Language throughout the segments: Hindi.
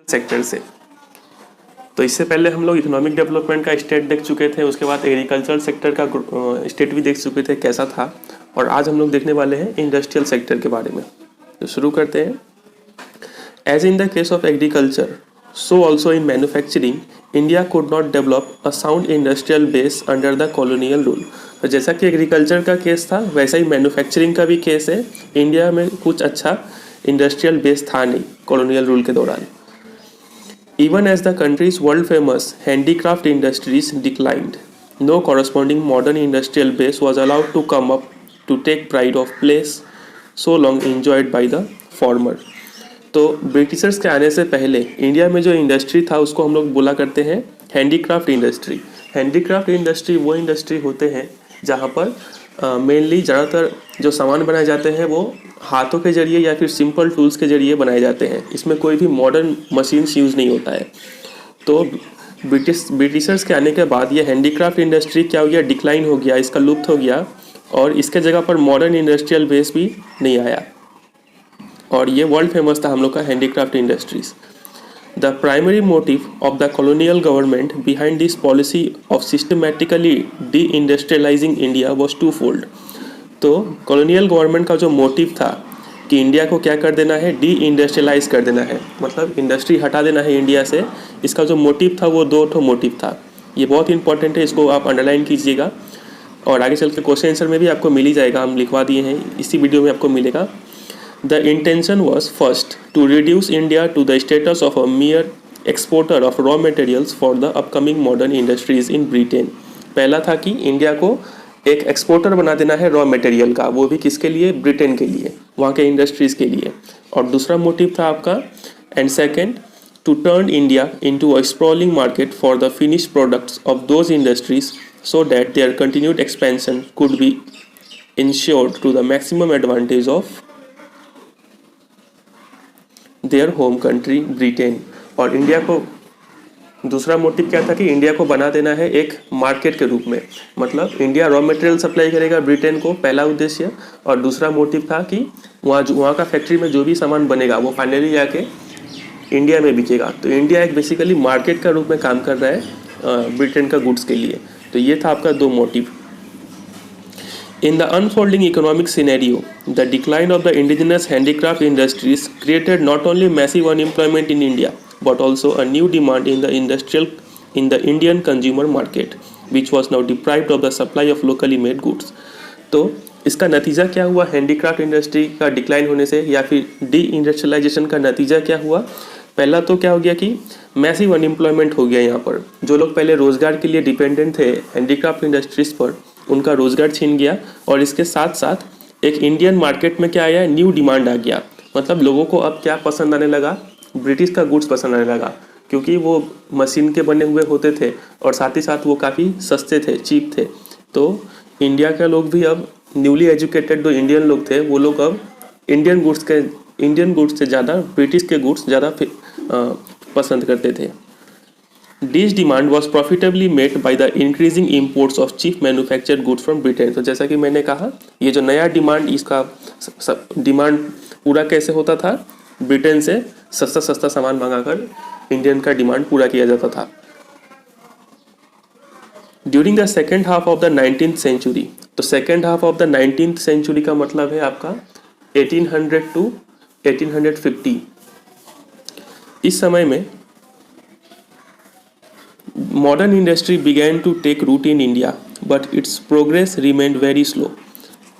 सेक्टर से। तो इससे पहले हम लोग इकोनॉमिक डेवलपमेंट का स्टेट देख चुके थे, उसके बाद एग्रीकल्चरल सेक्टर का स्टेट भी देख चुके थे कैसा था, और आज हम लोग देखने वाले हैं इंडस्ट्रियल सेक्टर के बारे में। तो शुरू करते हैं। As in the case of agriculture, so also in manufacturing, India could not develop a sound industrial base under the colonial rule. तो जैसा कि एग्रीकल्चर का केस था, वैसा ही मैन्युफैक्चरिंग का भी केस है। इंडिया में कुछ अच्छा इंडस्ट्रियल बेस था नहीं कॉलोनियल रूल के दौरान। Even as the country's world famous handicraft industries declined, no corresponding modern industrial base was allowed to come up to take pride of place so long enjoyed by the former. तो ब्रिटिशर्स के आने से पहले इंडिया में जो इंडस्ट्री था उसको हम लोग बोला करते हैं हैंडीक्राफ्ट इंडस्ट्री। हैंडीक्राफ्ट इंडस्ट्री वो इंडस्ट्री होते हैं जहाँ पर मेनली ज़्यादातर जो सामान बनाए जाते हैं वो हाथों के जरिए या फिर सिंपल टूल्स के जरिए बनाए जाते हैं। इसमें कोई भी मॉडर्न मशीन्स यूज़ नहीं होता है। तो ब्रिटिशर्स के आने के बाद ये हैंडीक्राफ्ट इंडस्ट्री क्या हो गया, डिक्लाइन हो गया, इसका लुप्त हो गया, और इसके जगह पर मॉडर्न इंडस्ट्रियल बेस भी नहीं आया, और ये वर्ल्ड फेमस था हम लोग का handicraft industries. The primary motive of the colonial government behind this policy of systematically deindustrializing India was twofold. तो कॉलोनियल गवर्नमेंट का जो मोटिव था कि इंडिया को क्या कर देना है, डी इंडस्ट्रियलाइज कर देना है, मतलब इंडस्ट्री हटा देना है इंडिया से। इसका जो मोटिव था वो दो ठो मोटिव था। ये बहुत इंपॉर्टेंट है, इसको आप अंडरलाइन कीजिएगा, और आगे चल के क्वेश्चन आंसर में भी आपको मिल ही जाएगा, हम लिखवा दिए हैं, इसी वीडियो में आपको मिलेगा। The intention was first to reduce India to the status of a mere exporter of raw materials for the upcoming modern industries in Britain. पहला था कि इंडिया को एक एक्सपोर्टर बना देना है रॉ मटेरियल का, वो भी किसके लिए, ब्रिटेन के लिए, वहाँ के इंडस्ट्रीज़ के लिए। और दूसरा मोटिव था आपका, and second, to turn India into a sprawling market for the finished products of those industries so that their continued expansion could be ensured to the maximum advantage of their home country Britain. और इंडिया को दूसरा मोटिव क्या था कि इंडिया को बना देना है एक मार्केट के रूप में, मतलब इंडिया रॉ मटेरियल सप्लाई करेगा ब्रिटेन को, पहला उद्देश्य। और दूसरा मोटिव था कि वहाँ का फैक्ट्री में जो भी सामान बनेगा वो फाइनली जाके इंडिया में बिकेगा। तो इंडिया एक बेसिकली मार्केट का रूप में काम कर रहा है ब्रिटेन का गुड्स के लिए। तो ये था आपका दो motive. In the unfolding economic scenario, the decline of the indigenous handicraft industries created not only massive unemployment in India, but also a new demand in the Indian consumer market, which was now deprived of the supply of locally made goods. तो इसका नतीजा क्या हुआ, हैंडीक्राफ्ट इंडस्ट्री का डिक्लाइन होने से या फिर डी इंडस्ट्रियलाइजेशन का नतीजा क्या हुआ? पहला तो क्या हो गया कि मैसिव अनएम्प्लॉयमेंट हो गया। यहाँ पर जो लोग पहले रोज़गार के लिए डिपेंडेंट थे हैंडीक्राफ्ट इंडस्ट्रीज़ पर, उनका रोज़गार छीन गया। और इसके साथ साथ एक इंडियन मार्केट में क्या आया, न्यू डिमांड आ गया, मतलब लोगों को अब क्या पसंद आने लगा, ब्रिटिश का गुड्स पसंद आने लगा, क्योंकि वो मशीन के बने हुए होते थे और साथ ही साथ वो काफ़ी सस्ते थे, चीप थे। तो इंडिया के लोग भी अब न्यूली एजुकेटेड जो इंडियन लोग थे वो लोग अब इंडियन गुड्स से ज़्यादा ब्रिटिश के गुड्स ज़्यादा पसंद करते थे। This demand was profitably met by the increasing imports of cheap manufactured goods from Britain. तो जैसा कि मैंने कहा, ये जो नया डिमांड, इसका डिमांड पूरा कैसे होता था, ब्रिटेन से सस्ता सामान मंगाकर इंडियन का डिमांड पूरा किया जाता था। During the second half of the 19th century, तो second half of the 19th century का मतलब है आपका 1800 to 1850। इस समय में modern industry began to take root in India, but its progress remained very slow.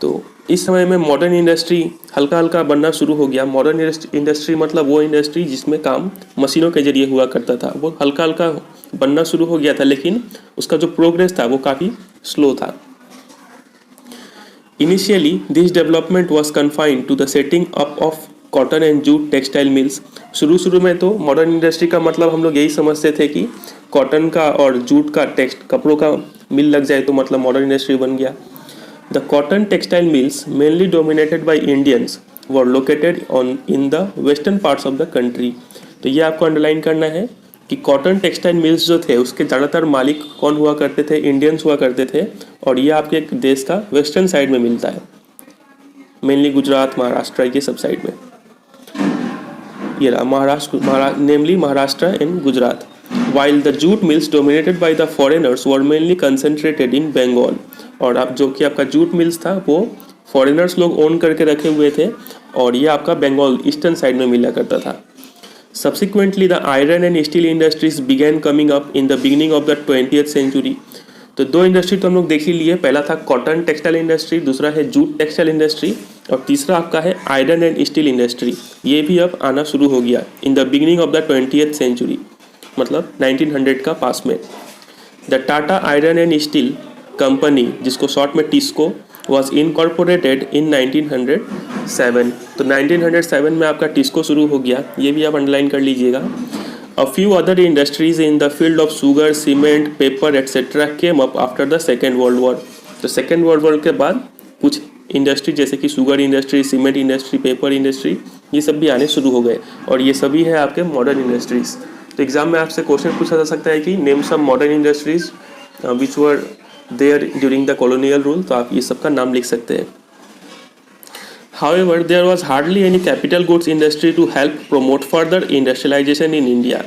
तो इस समय में मॉडर्न इंडस्ट्री हल्का हल्का बनना शुरू हो गया। मॉडर्न इंडस्ट्री मतलब वो इंडस्ट्री जिसमें काम मशीनों के जरिए हुआ करता था, वो हल्का हल्का बनना शुरू हो गया था, लेकिन उसका जो प्रोग्रेस था वो काफ़ी स्लो था। Initially, this development was confined to the setting up of cotton and jute textile mills. शुरू में तो मॉडर्न इंडस्ट्री का मतलब हम लोग यही समझते थे कि कॉटन का और जूट का कपड़ों का मिल लग जाए तो मतलब मॉडर्न इंडस्ट्री बन गया। The cotton textile mills mainly dominated by Indians were located in the western parts of the country. तो ये आपको अंडरलाइन करना है कि कॉटन टेक्सटाइल मिल्स जो थे उसके ज़्यादातर मालिक कौन हुआ करते थे, इंडियंस हुआ करते थे, और ये आपके देश का वेस्टर्न साइड में मिलता है, मेनली गुजरात, महाराष्ट्र, ये सब साइड में। ये रहा namely Maharashtra and Gujarat. While the jute mills dominated by the foreigners were mainly concentrated in Bengal. और आप जो कि आपका जूट मिल्स था वो फॉरेनर्स लोग ओन करके रखे हुए थे और ये आपका बंगाल ईस्टर्न साइड में मिला करता था. Subsequently, the iron and steel industries began coming up in the beginning of the 20th century. तो दो इंडस्ट्री तो हम लोग देख ही लिए. पहला था कॉटन टेक्सटाइल इंडस्ट्री, दूसरा है जूट टेक्सटाइल इंडस्ट्री और तीसरा आपका है आयरन एंड स्टील इंडस्ट्री. ये भी अब आना शुरू हो गया in the beginning of the 20th century, मतलब 1900 का पास में. The Tata Iron and Steel Company, जिसको शॉर्ट में टिस्को, वॉज इनकॉर्पोरेटेड इन 1907. तो 1907 में आपका टिस्को शुरू हो गया, ये भी आप अंडरलाइन कर लीजिएगा. A few other industries in the field of sugar, cement, paper etcetera came up after the second world war. तो सेकेंड वर्ल्ड वॉर के बाद कुछ इंडस्ट्री जैसे कि sugar industry, cement industry, paper industry, ये सब भी आने शुरू हो गए और ये सभी है आपके मॉडर्न इंडस्ट्रीज. तो एग्जाम में आपसे क्वेश्चन पूछा जा सकता है कि name some modern industries which were there during the colonial rule. तो आप ये सब का नाम लिख सकते हैं. However, there was hardly any capital goods industry to help promote further industrialization in India.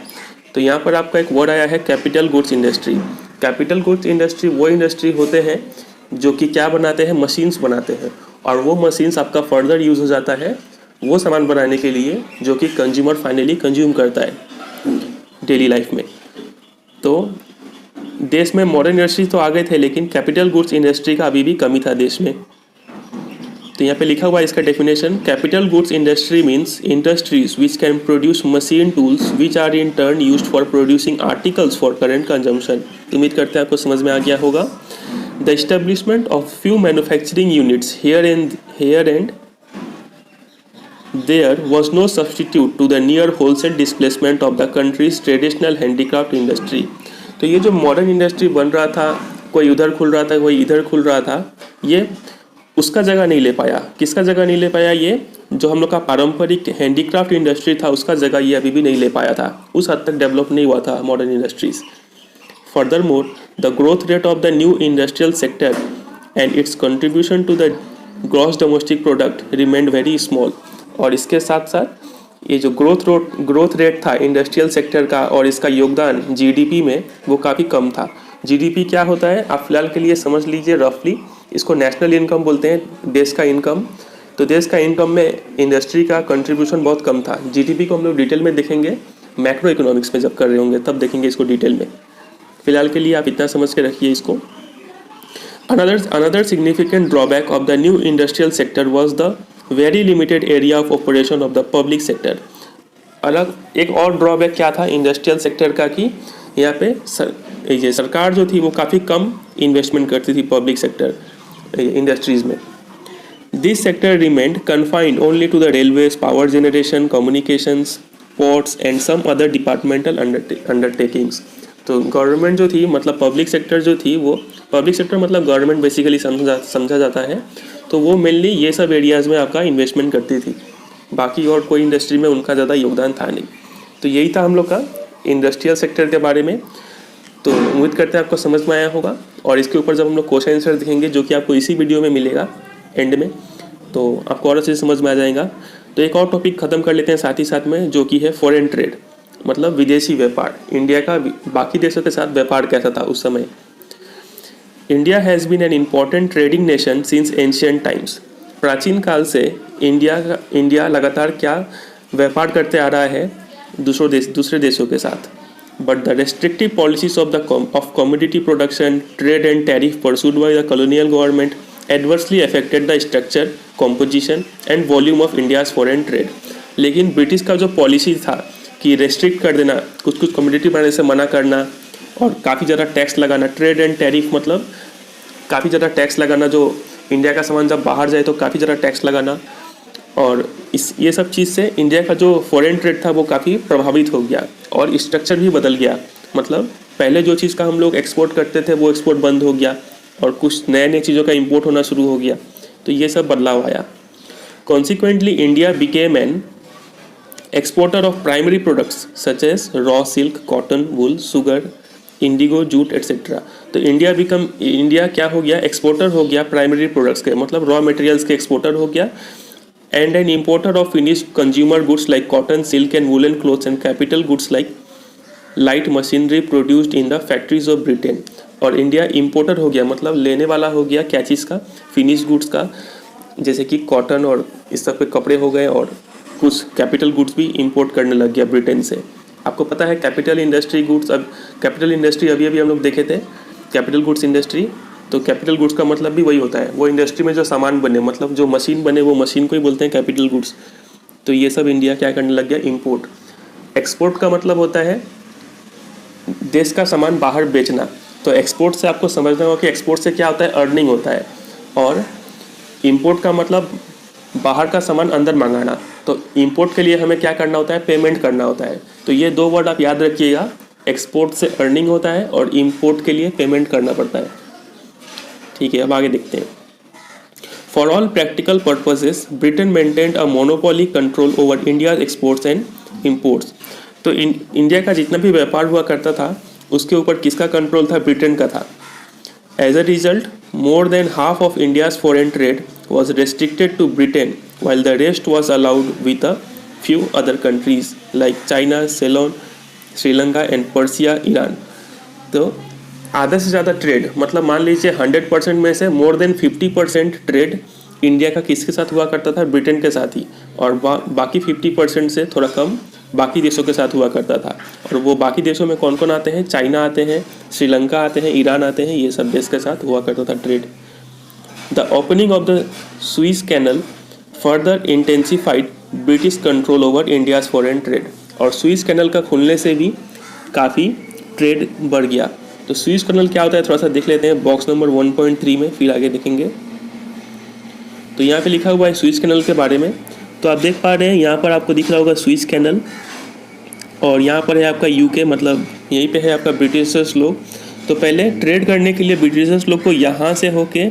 तो यहाँ पर आपका एक वर्ड आया है capital goods industry. Capital goods industry वो इंडस्ट्री होते हैं जो कि क्या बनाते हैं, मशीन्स बनाते हैं और वो मशीन्स आपका फर्दर यूज़ हो जाता है वो सामान बनाने के लिए जो कि कंज्यूमर फाइनली कंज्यूम करता है डेली लाइफ में. तो देश में मॉडर्न इंडस्ट्री तो आ गए थे लेकिन कैपिटल गुड्स इंडस्ट्री का अभी भी कमी था देश में. तो यहाँ पे लिखा हुआ है इसका definition. Capital goods industry means industries which can produce machine tools which are in turn used for producing articles for current consumption. उम्मीद करते हैं आपको समझ में आ गया होगा. The establishment of few manufacturing units here and there was no substitute to the near wholesale displacement of the country's traditional handicraft industry. तो ये जो मॉडर्न इंडस्ट्री बन रहा था, कोई उधर खुल रहा था, कोई इधर खुल रहा था, ये उसका जगह नहीं ले पाया. किसका जगह नहीं ले पाया? ये जो हम लोग का पारंपरिक हैंडीक्राफ्ट इंडस्ट्री था उसका जगह ये अभी भी नहीं ले पाया था. उस हद तक डेवलप नहीं हुआ था modern industries. Furthermore the growth rate of the new industrial sector and its contribution to the gross domestic product remained very small. और इसके साथ साथ ये जो ग्रोथ रेट था इंडस्ट्रियल सेक्टर का और इसका योगदान जीडीपी में वो काफ़ी कम था. जीडीपी क्या होता है आप फिलहाल के लिए समझ लीजिए रफली. इसको नेशनल इनकम बोलते हैं, देश का इनकम. तो देश का इनकम में इंडस्ट्री का कंट्रीब्यूशन बहुत कम था. जीडीपी को हम लोग डिटेल में देखेंगे मैक्रो इकोनॉमिक्स में जब कर रहे होंगे तब देखेंगे इसको डिटेल में. फिलहाल के लिए आप इतना समझ के रखिए इसको. Another significant drawback of the new industrial sector was the very limited area of operation of the public sector. अलग एक और ड्रॉबैक क्या था इंडस्ट्रियल सेक्टर का कि यहाँ पे सरकार जो थी वो काफ़ी कम इन्वेस्टमेंट करती थी पब्लिक सेक्टर इंडस्ट्रीज़ में. This sector remained confined only to the railways, power generation, communications, ports and some other departmental undertakings. तो गवर्नमेंट जो थी मतलब पब्लिक सेक्टर जो थी वो पब्लिक सेक्टर मतलब गवर्नमेंट बेसिकली समझा जाता है. तो वो मेनली ये सब एरियाज़ में आपका इन्वेस्टमेंट करती थी. बाकी और कोई इंडस्ट्री में उनका ज़्यादा योगदान था नहीं. तो यही था हम लोग का इंडस्ट्रियल सेक्टर के बारे में. तो उम्मीद करते हैं आपको समझ में आया होगा और इसके ऊपर जब हम लोग क्वेश्चन आंसर देखेंगे जो कि आपको इसी वीडियो में मिलेगा एंड में, तो आपको और अच्छे से समझ में आ जाएगा. तो एक और टॉपिक ख़त्म कर लेते हैं साथ ही साथ में जो कि है फॉरेन ट्रेड मतलब विदेशी व्यापार. इंडिया का बाकी देशों के साथ व्यापार कैसा था उस समय. India has been an important trading nation since ancient times. प्राचीन काल से इंडिया लगातार क्या व्यापार करते आ रहा है दूसरे देशों के साथ. But the restrictive policies of commodity production, trade and tariff pursued bye the colonial government adversely affected the structure, composition and volume of India's foreign trade. लेकिन ब्रिटिश का जो पॉलिसी था कि रेस्ट्रिक्ट कर देना, कुछ कमोडिटी बनाने से मना करना और काफ़ी ज़्यादा टैक्स लगाना, ट्रेड एंड टैरिफ मतलब काफ़ी ज़्यादा टैक्स लगाना, जो इंडिया का सामान जब बाहर जाए तो काफ़ी ज़्यादा टैक्स लगाना. और ये सब चीज़ से इंडिया का जो फॉरेन ट्रेड था वो काफ़ी प्रभावित हो गया और स्ट्रक्चर भी बदल गया. मतलब पहले जो चीज़ का हम लोग एक्सपोर्ट करते थे वो एक्सपोर्ट बंद हो गया और कुछ नए चीज़ों का इंपोर्ट होना शुरू हो गया. तो ये सब बदलाव आया. Consequently India became an exporter of primary products such as raw silk, cotton, wool, sugar, indigo, jute etcetera. तो इंडिया क्या हो गया, एक्सपोर्टर हो गया प्राइमरी प्रोडक्ट्स के मतलब रॉ मटेरियल्स के एक्सपोर्टर हो गया and an importer of finished consumer goods like cotton, silk and woolen clothes and capital goods like light machinery produced in the factories of Britain। और इंडिया इम्पोर्टर हो गया, मतलब लेने वाला हो गया क्या चीज़ का, फिनिश गुड्स का, जैसे कि कॉटन और इस सब के कपड़े हो गए, और कुछ कैपिटल गुड्स भी इंपोर्ट करने लग गया ब्रिटेन से। आपको पता है कैपिटल इंडस्ट्री गुड्स, अब कैपिटल इंडस्ट्री अभी अभी हम लोग देखे थे, कैपिटल गुड्स इंडस्ट्री। तो कैपिटल गुड्स का मतलब भी वही होता है, वो इंडस्ट्री में जो सामान बने, मतलब जो मशीन बने, वो मशीन को ही बोलते हैं कैपिटल गुड्स। तो ये सब इंडिया क्या करने लग गया, इंपोर्ट। एक्सपोर्ट का मतलब होता है देश का सामान बाहर बेचना। तो एक्सपोर्ट से आपको समझना होगा कि एक्सपोर्ट से क्या होता है, अर्निंग होता है, और इंपोर्ट का मतलब बाहर का सामान अंदर मंगाना। तो इंपोर्ट के लिए हमें क्या करना होता है, पेमेंट करना होता है। तो ये दो वर्ड आप याद रखिएगा, एक्सपोर्ट से अर्निंग होता है और इंपोर्ट के लिए पेमेंट करना पड़ता है। ठीक है, अब आगे देखते हैं। For all practical purposes Britain maintained a monopoly control over India exports and imports. तो इंडिया का जितना भी व्यापार हुआ करता था उसके ऊपर किसका कंट्रोल था, ब्रिटेन का था। As a result more than half of India's foreign trade was restricted to Britain while the rest was allowed with a few other countries like China, Ceylon, Sri Lanka and Persia, Iran. तो आधा से ज़्यादा ट्रेड, मतलब मान लीजिए 100% में से मोर देन 50% ट्रेड इंडिया का किसके साथ हुआ करता था, ब्रिटेन के साथ ही, और बाकी 50% से थोड़ा कम बाकी देशों के साथ हुआ करता था। और वो बाकी देशों में कौन कौन आते हैं, चाइना आते हैं, श्रीलंका आते हैं, ईरान आते हैं, ये सब देश के साथ हुआ करता था trade. The opening of the Suez canal further intensified British control over India's foreign trade. और सुइस कैनल का खुलने से भी काफ़ी ट्रेड बढ़ गया। तो सुइस कैनल क्या होता है थोड़ा सा देख लेते हैं बॉक्स नंबर 1.3 में, फिर आगे देखेंगे। तो यहाँ पे लिखा हुआ है सुइस कैनल के बारे में। तो आप देख पा रहे हैं यहाँ पर आपको दिख रहा होगा सुइस कैनल, और यहाँ पर है आपका यूके, मतलब यहीं पे है आपका ब्रिटिशर्स लोग। तो पहले ट्रेड करने के लिए ब्रिटिशर्स लोग को यहाँ से होके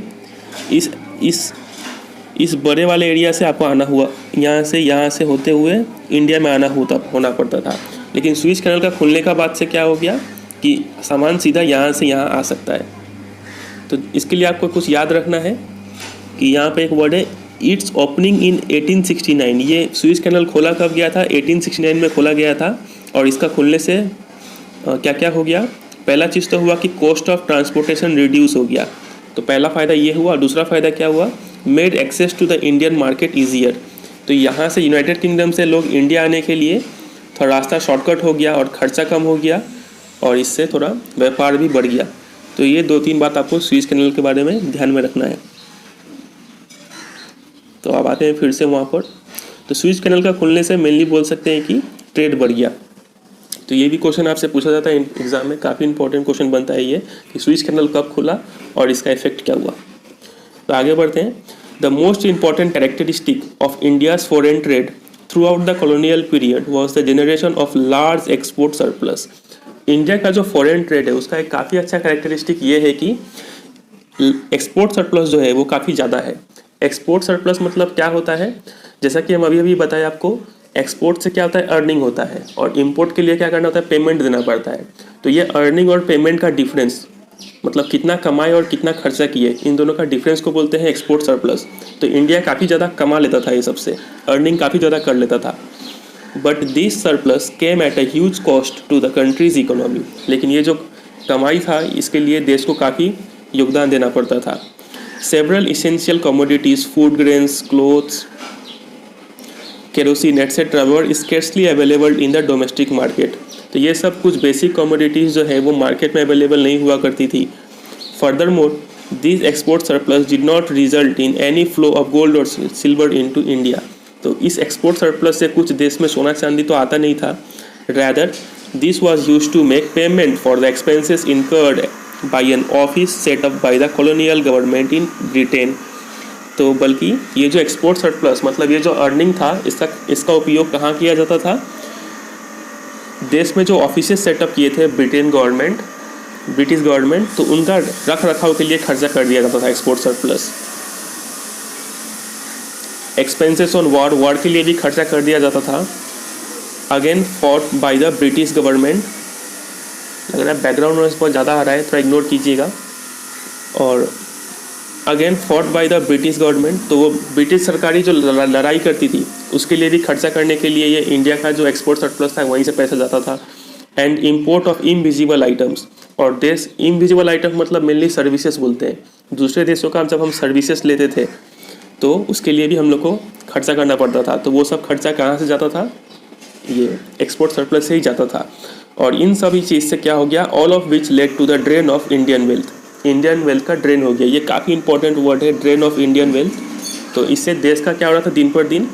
इस बड़े वाले एरिया से आपको आना हुआ, यहाँ से होते हुए इंडिया में होना पड़ता था। लेकिन सुइस कैनल का खुलने का बाद से क्या हो गया कि सामान सीधा यहाँ से यहाँ आ सकता है। तो इसके लिए आपको कुछ याद रखना है कि यहाँ पे एक वर्ड है, इट्स ओपनिंग इन 1869। ये सुइस कैनल खोला कब गया था, 1869 में खोला गया था। और इसका खुलने से क्या क्या हो गया, पहला चीज़ तो हुआ कि कॉस्ट ऑफ ट्रांसपोर्टेशन रिड्यूस हो गया। तो पहला फ़ायदा ये हुआ। दूसरा फ़ायदा क्या हुआ, made access to the Indian market easier. तो यहाँ से यूनाइटेड किंगडम से लोग इंडिया आने के लिए थोड़ा रास्ता शॉर्टकट हो गया और ख़र्चा कम हो गया, और इससे थोड़ा व्यापार भी बढ़ गया। तो ये 2-3 बात आपको सुइस कैनल के बारे में ध्यान में रखना है। तो अब आते हैं फिर से वहाँ पर। तो सुइस कैनल का खुलने से मेनली बोल सकते हैं कि ट्रेड बढ़ गया। तो ये भी क्वेश्चन आपसे पूछा जाता है एग्जाम में, काफ़ी इंपॉर्टेंट क्वेश्चन बनता है ये कि सुइस कैनल कब खुला और इसका इफेक्ट क्या हुआ। तो आगे बढ़ते हैं। The most important characteristic of India's foreign trade through out the colonial period was the generation of large export surplus. India का जो फॉरेन ट्रेड है उसका एक काफ़ी अच्छा कैरेक्टरिस्टिक ये है कि एक्सपोर्ट सरप्लस जो है वो काफ़ी ज़्यादा है। एक्सपोर्ट सरप्लस मतलब क्या होता है, जैसा कि हम अभी बताया आपको, एक्सपोर्ट से क्या होता है, अर्निंग होता है, और इंपोर्ट के लिए क्या करना होता है, पेमेंट देना पड़ता है। तो ये अर्निंग और पेमेंट का डिफरेंस, मतलब कितना कमाए और कितना खर्चा किए, इन दोनों का डिफरेंस को बोलते हैं एक्सपोर्ट सरप्लस। तो इंडिया काफ़ी ज़्यादा कमा लेता था ये सबसे, अर्निंग काफ़ी ज़्यादा कर लेता था। But this surplus came at a huge cost to the country's economy. लेकिन ये जो कमाई था इसके लिए देश को काफ़ी योगदान देना पड़ता था। Several essential commodities, food grains, clothes, kerosene etcetera were scarcely available in the domestic market. तो ये सब कुछ बेसिक कमोडिटीज़ जो है वो मार्केट में अवेलेबल नहीं हुआ करती थी। Further more this export surplus did not result in any flow of gold और सिल्वर इनटू इंडिया। तो इस एक्सपोर्ट सरप्लस से कुछ देश में सोना चांदी तो आता नहीं था, rather this was used to make payment for the expenses incurred by an office set up by the colonial government in Britain. तो बल्कि ये जो एक्सपोर्ट सरप्लस मतलब ये जो अर्निंग था इसका उपयोग कहाँ किया जाता था, देश में जो ऑफिसेज सेटअप किए थे ब्रिटिश गवर्नमेंट, तो उनका रख रखाव के लिए खर्चा कर दिया जाता था export surplus. Expenses on war के लिए भी खर्चा कर दिया जाता था, again fought by the British government. लग रहा है बैकग्राउंड नॉइस बहुत ज़्यादा आ रहा है, थोड़ा इग्नोर कीजिएगा। और again fought by the British government. तो वो ब्रिटिश सरकारी जो लड़ाई करती थी उसके लिए भी खर्चा करने के लिए ये इंडिया का जो एक्सपोर्ट सरप्लस था वहीं से पैसा जाता था। And import of invisible items, और देश इनविजिबल आइटम मतलब मेनली सर्विसेज बोलते हैं। दूसरे देशों का जब हम सर्विसेज लेते थे तो उसके लिए भी हम लोग को खर्चा करना पड़ता था। तो वो सब खर्चा कहाँ से जाता था, ये एक्सपोर्ट सरप्लस से ही जाता था। और इन सभी चीज़ से क्या हो गया, all of which led to the drain of Indian wealth. Indian wealth का ड्रेन हो गया, ये काफ़ी इंपॉर्टेंट वर्ड है, ड्रेन ऑफ इंडियन वेल्थ। तो इससे देश का क्या हो रहा था, दिन पर दिन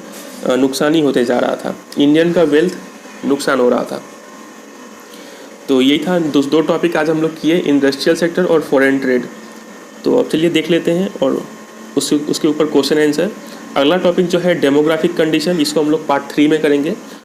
नुकसान ही होते जा रहा था, इंडियन का वेल्थ नुकसान हो रहा था। तो यही था दो टॉपिक आज हम लोग किए, इंडस्ट्रियल सेक्टर और फॉरेन ट्रेड। तो अब चलिए देख लेते हैं और उसके ऊपर क्वेश्चन आंसर। अगला टॉपिक जो है डेमोग्राफिक कंडीशन, इसको हम लोग पार्ट 3 में करेंगे।